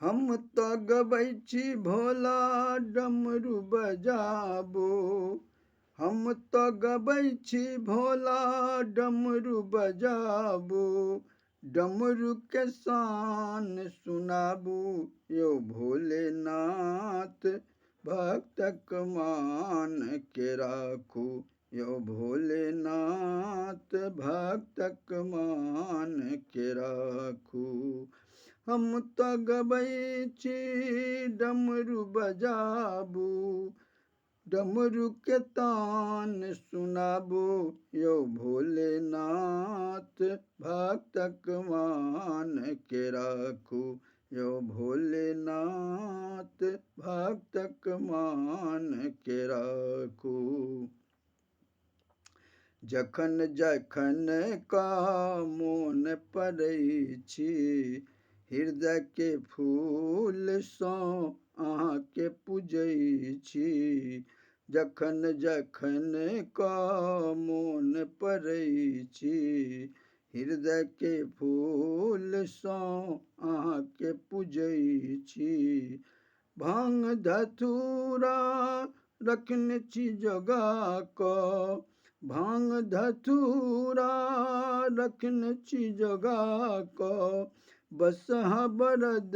हम तो गबै छी भोला डमरू बजाबो। हम तो गबै छी भोला डमरू बजाबो। डमरू के शान सुनाबू यो भोलेनाथ। भक्तक मान के राखू यो भोलेनाथ। भक्तक मान के राखू। हम तो गबै छी डमरू बजाबू। डमरू के तान सुनाबो यो भोलेनाथ। भक्तक मान के राखू यो भोलेनाथ। भक्तक मान के राखू। जखन जखन का मोन पड़ै छी हृदय के फूल सँ अहाँके पूजै छी। जखन जखन का मोन पड़ै छी हृदय के फूल सँ अहाँके पूजै छी। भांग धतूरा रखने छी जोगा कऽ। भांग धतूरा रखने छी जोगा कऽ। बसहा बरद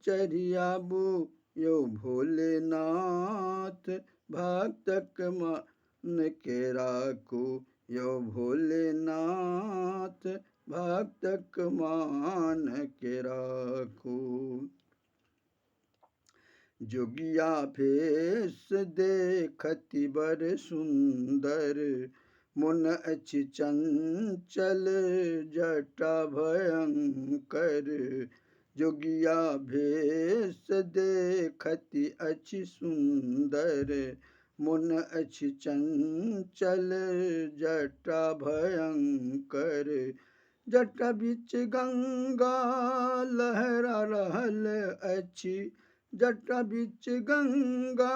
चढ़ियाबू यो भोलेनाथ। भक्तक मान के राखू यो भोलेनाथ। भक्तक मान के राखू। जोगिया भेष देखति बड़ सुंदर। मन अछि चंचल जटा भयंकर। जोगिया भेष देखति अछि सुंदर। मन अछि चंचल जटा भयंकर। जटा बीच गंगा लहरा रहल अछि। जटा बीच गंगा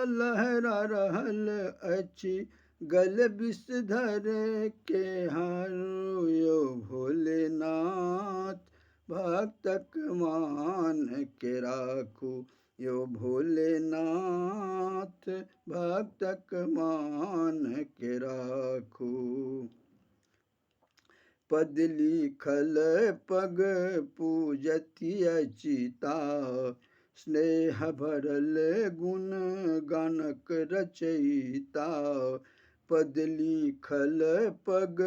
लहरा रहल अछि। गल विषधर के हारू यो भोलेनाथ। भक्तक मान के राखू यो भोलेनाथ। भक्तक मान के राखू। पद लिखल पग पूजति अचिता। स्नेह भरल गुण गानक रचयिता। पद लिखल पग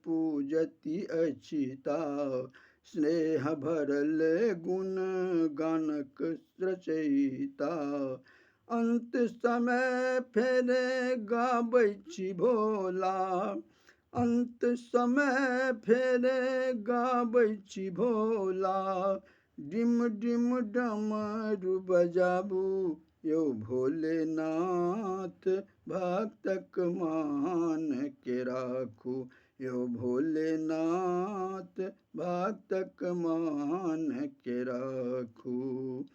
पूजति अचिता। स्नेह भरल गुण गानक रचयिता। अंत समय फेर गाबै छी भोला। अंत समय फेर गाबै छी भोला। डिम डिम डमरू बजाबू यो भोलेनाथ। भक्तक मान के राखू यो भोलेनाथ। भक्तक मान के राखू।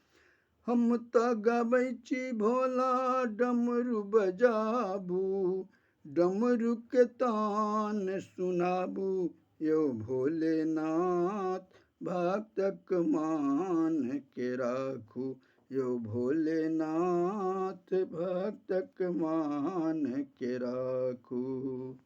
हम तो गबै छी भोला डमरू बजाबू। डमरू के तान सुनाबू यो भोलेनाथ। भक्तक मान के राखू यो भोलेनाथ। भक्तक मान के राखू।